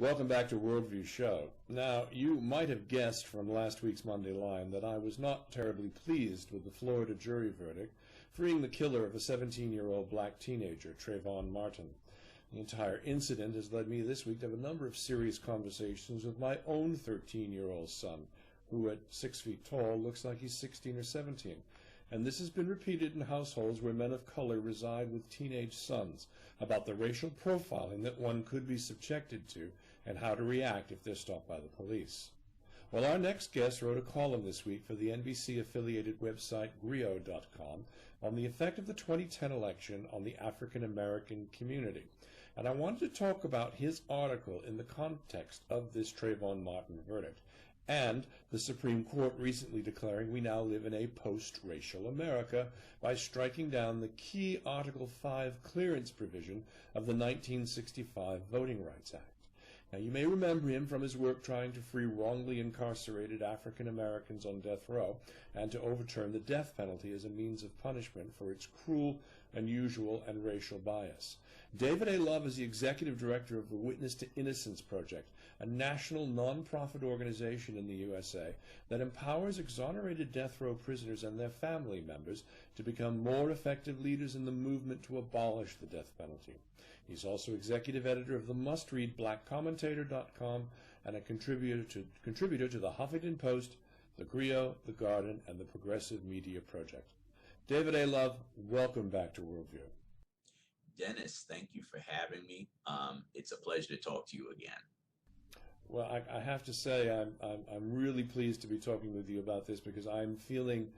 Welcome back to Worldview Show. Now, you might have guessed from last week's Monday Line that I was not terribly pleased with the Florida jury verdict freeing the killer of a 17-year-old black teenager, Trayvon Martin. The entire incident has led me this week to have a number of serious conversations with my own 13-year-old son, who at 6 feet tall looks like he's 16 or 17. And this has been repeated in households where men of color reside with teenage sons, about the racial profiling that one could be subjected to and how to react if they're stopped by the police. Well, our next guest wrote a column this week for the NBC-affiliated website Grio.com on the effect of the 2010 election on the African-American community. And I wanted to talk about his article in the context of this Trayvon Martin verdict, and the Supreme Court recently declaring we now live in a post-racial America by striking down the key Article 5 clearance provision of the 1965 Voting Rights Act. Now, you may remember him from his work trying to free wrongly incarcerated African Americans on death row and to overturn the death penalty as a means of punishment for its cruel, unusual, and racial bias. David A. Love is the executive director of the Witness to Innocence Project, a national nonprofit organization in the USA that empowers exonerated death row prisoners and their family members to become more effective leaders in the movement to abolish the death penalty. He's also executive editor of the must-read blackcommentator.com and a contributor to the Huffington Post, the Grio, the Guardian, and the Progressive Media Project. David A. Love, welcome back to Worldview. Dennis, thank you for having me. It's a pleasure to talk to you again. Well, I have to say I'm really pleased to be talking with you about this because I'm feeling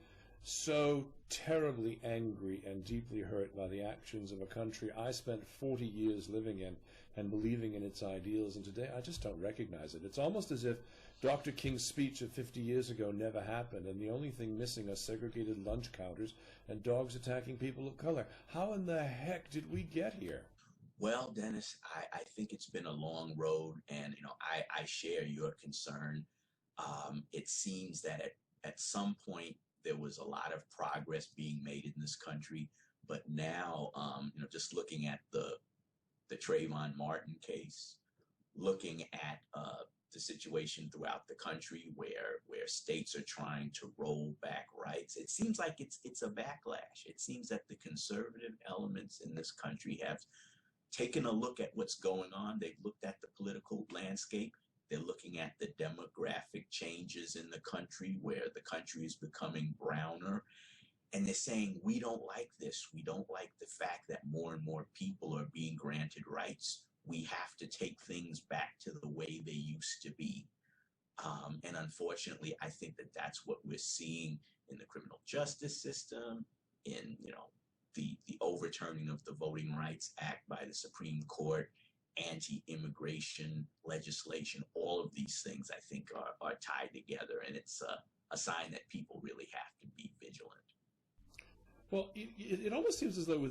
so terribly angry and deeply hurt by the actions of a country I spent 40 years living in and believing in its ideals, and today I just don't recognize it. It's almost as if Dr. King's speech of 50 years ago never happened, and the only thing missing are segregated lunch counters and dogs attacking people of color. How in the heck did we get here? Well, Dennis, I think it's been a long road, and I share your concern. It seems that at some point there was a lot of progress being made in this country, but now, just looking at the Trayvon Martin case, looking at the situation throughout the country where states are trying to roll back rights, it seems like it's a backlash. It seems that the conservative elements in this country have taken a look at what's going on. They've looked at the political landscape. They're looking at the demographic changes in the country where the country is becoming browner. And they're saying, we don't like this. We don't like the fact that more and more people are being granted rights. We have to take things back to the way they used to be. And unfortunately, I think that that's what we're seeing in the criminal justice system, in the overturning of the Voting Rights Act by the Supreme Court, anti-immigration legislation. All of these things, I think, are tied together, and it's a sign that people really have to be vigilant. Well, it almost seems as though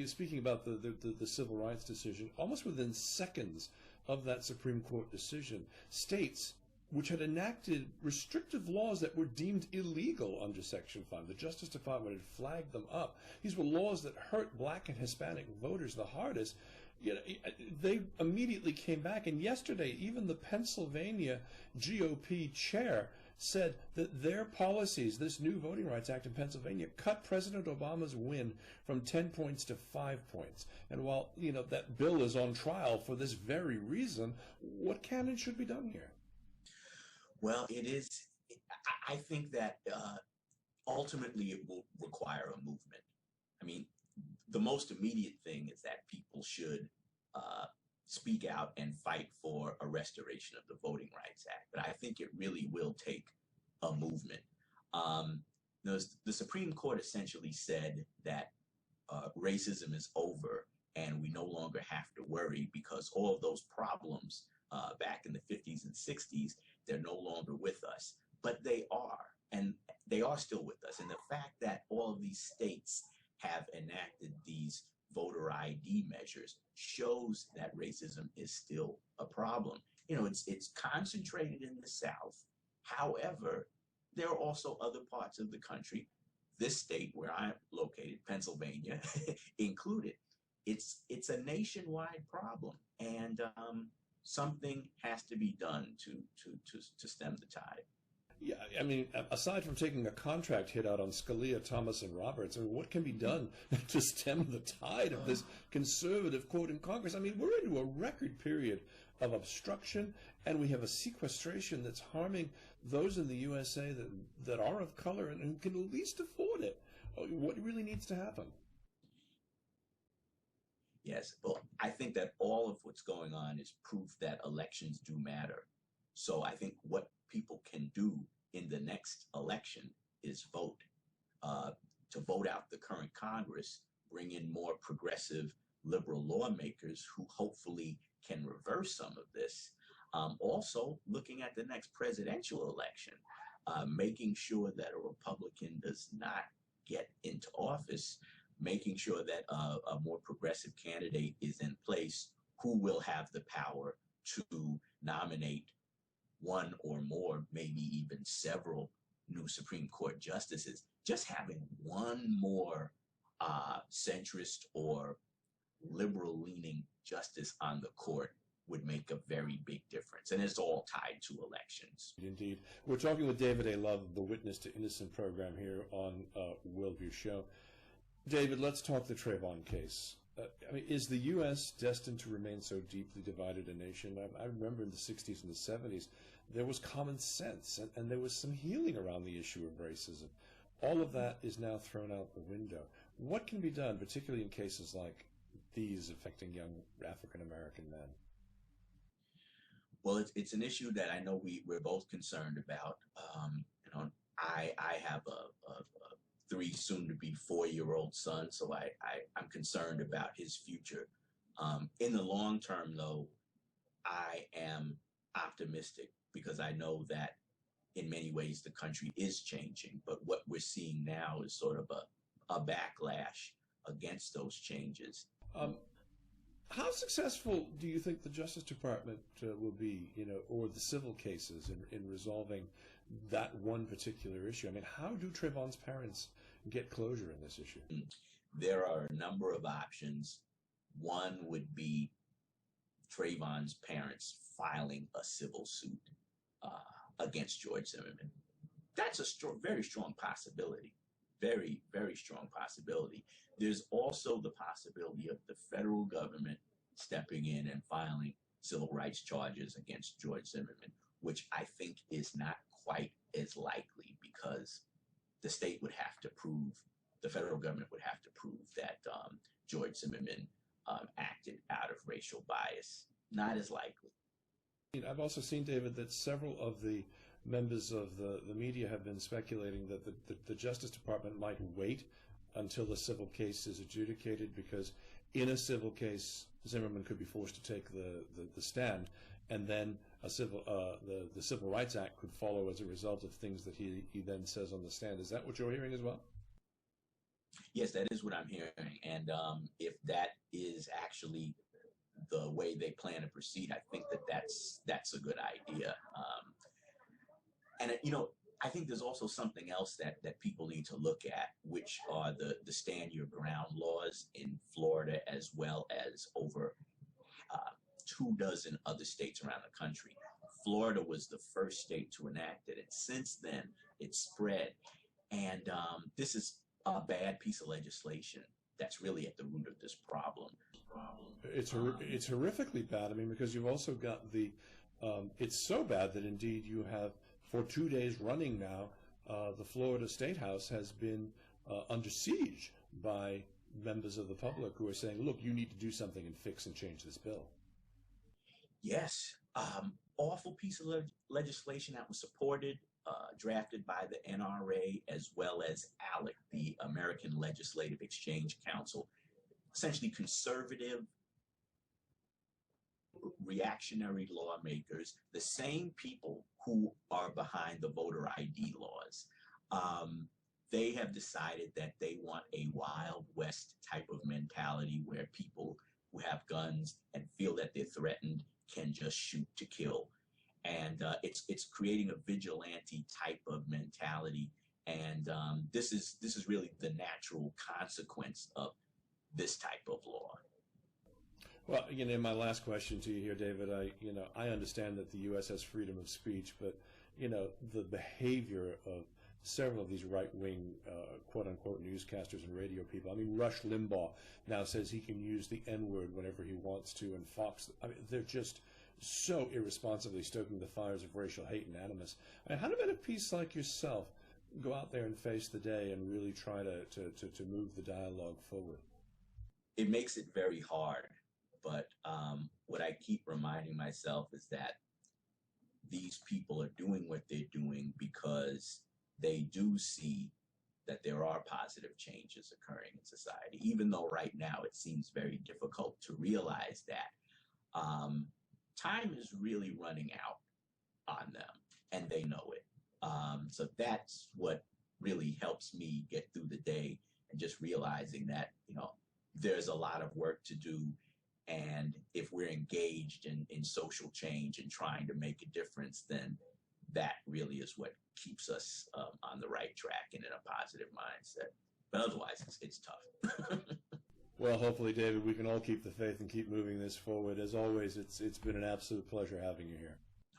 speaking about the civil rights decision, almost within seconds of that Supreme Court decision, states which had enacted restrictive laws that were deemed illegal under Section 5. The Justice Department had flagged them up. These were laws that hurt black and Hispanic voters the hardest. They immediately came back, and yesterday even the Pennsylvania GOP chair said that their policies, this new Voting Rights Act in Pennsylvania, cut President Obama's win from 10 points to 5 points. And while that bill is on trial for this very reason, what can should be done here? Well, it is. I think that ultimately it will require a movement. I mean, the most immediate thing is that people should speak out and fight for a restoration of the Voting Rights Act. But I think it really will take a movement. The Supreme Court essentially said that racism is over and we no longer have to worry because all of those problems back in the 50s and 60s, they're no longer with us. But they are, and they are still with us. And the fact that all of these states have enacted these voter ID measures shows that racism is still a problem. It's concentrated in the South. However, there are also other parts of the country, this state where I'm located, Pennsylvania included. It's a nationwide problem. And something has to be done to stem the tide. Yeah, I mean, aside from taking a contract hit out on Scalia, Thomas, and Roberts, I mean, what can be done to stem the tide of this conservative court in Congress? I mean, we're into a record period of obstruction, and we have a sequestration that's harming those in the USA that are of color and who can at least afford it. What really needs to happen? Yes, well, I think that all of what's going on is proof that elections do matter. So I think what people can do in the next election is vote. To vote out the current Congress, bring in more progressive liberal lawmakers who hopefully can reverse some of this. Also, looking at the next presidential election, making sure that a Republican does not get into office, making sure that a more progressive candidate is in place who will have the power to nominate one or more, maybe even several new Supreme Court justices. Just having one more centrist or liberal-leaning justice on the court would make a very big difference. And it's all tied to elections. Indeed. We're talking with David A. Love of the Witness to Innocent program here on Worldview Show. David, let's talk the Trayvon case. I mean, is the U.S. destined to remain so deeply divided a nation? I remember in the 60s and the 70s, there was common sense, and there was some healing around the issue of racism. All of that is now thrown out the window. What can be done, particularly in cases like these affecting young African-American men? Well, it's an issue that I know we're both concerned about. I have a 3 soon-to-be 4-year-old son, so I'm concerned about his future. In the long term, though, I am optimistic because I know that in many ways the country is changing, but what we're seeing now is sort of a backlash against those changes. How successful do you think the Justice Department will be, or the civil cases in resolving that one particular issue? I mean, how do Trayvon's parents get closure in this issue? There are a number of options. One would be Trayvon's parents filing a civil suit against George Zimmerman. That's a very strong possibility. Very, very strong possibility. There's also the possibility of the federal government stepping in and filing civil rights charges against George Zimmerman, which I think is not quite as likely because the state would have to prove, the federal government would have to prove that George Zimmerman acted out of racial bias. Not as likely. I've also seen, David, that several of the members of the media have been speculating that the Justice Department might wait until the civil case is adjudicated because in a civil case, Zimmerman could be forced to take the stand, and then the Civil Rights Act could follow as a result of things that he then says on the stand. Is that what you're hearing as well? Yes, that is what I'm hearing. And if that is actually the way they plan to proceed, I think that's a good idea. And I think there's also something else that people need to look at, which are the stand your ground laws in Florida, as well as over 24 other states around the country. Florida was the first state to enact it, and since then it's spread. And this is a bad piece of legislation that's really at the root of this problem. It's horrifically bad. I mean, because you've also got it's so bad that indeed you have, for 2 days running now, the Florida State House has been under siege by members of the public who are saying, look, you need to do something and fix and change this bill. Yes. Awful piece of legislation that was supported, drafted by the NRA as well as ALEC, the American Legislative Exchange Council. Essentially conservative, reactionary lawmakers, the same people who are behind the voter ID laws. They have decided that they want a Wild West type of mentality where people who have guns and feel that they're threatened can just shoot to kill. And it's creating a vigilante type of mentality. And this is really the natural consequence of this type of law. Well, my last question to you here, David, I understand that the U.S. has freedom of speech, but, the behavior of several of these right-wing, quote-unquote, newscasters and radio people. I mean, Rush Limbaugh now says he can use the N-word whenever he wants to, and Fox, they're just so irresponsibly stoking the fires of racial hate and animus. How do men of peace like yourself go out there and face the day and really try to move the dialogue forward? It makes it very hard, but what I keep reminding myself is that these people are doing what they're doing because they do see that there are positive changes occurring in society, even though right now it seems very difficult to realize that. Time is really running out on them, and they know it. So that's what really helps me get through the day, and just realizing that, there's a lot of work to do. And if we're engaged in social change and trying to make a difference, then that really is what keeps us on the right track and in a positive mindset. But otherwise, it's tough. Well, hopefully, David, we can all keep the faith and keep moving this forward. As always, it's been an absolute pleasure having you here.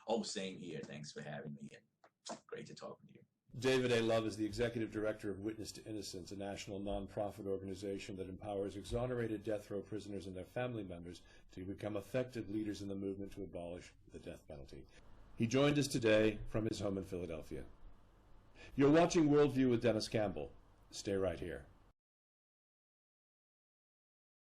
Oh, same here. Thanks for having me, and great to talk with you. David A. Love is the executive director of Witness to Innocence, a national nonprofit organization that empowers exonerated death row prisoners and their family members to become effective leaders in the movement to abolish the death penalty. He joined us today from his home in Philadelphia. You're watching Worldview with Dennis Campbell. Stay right here.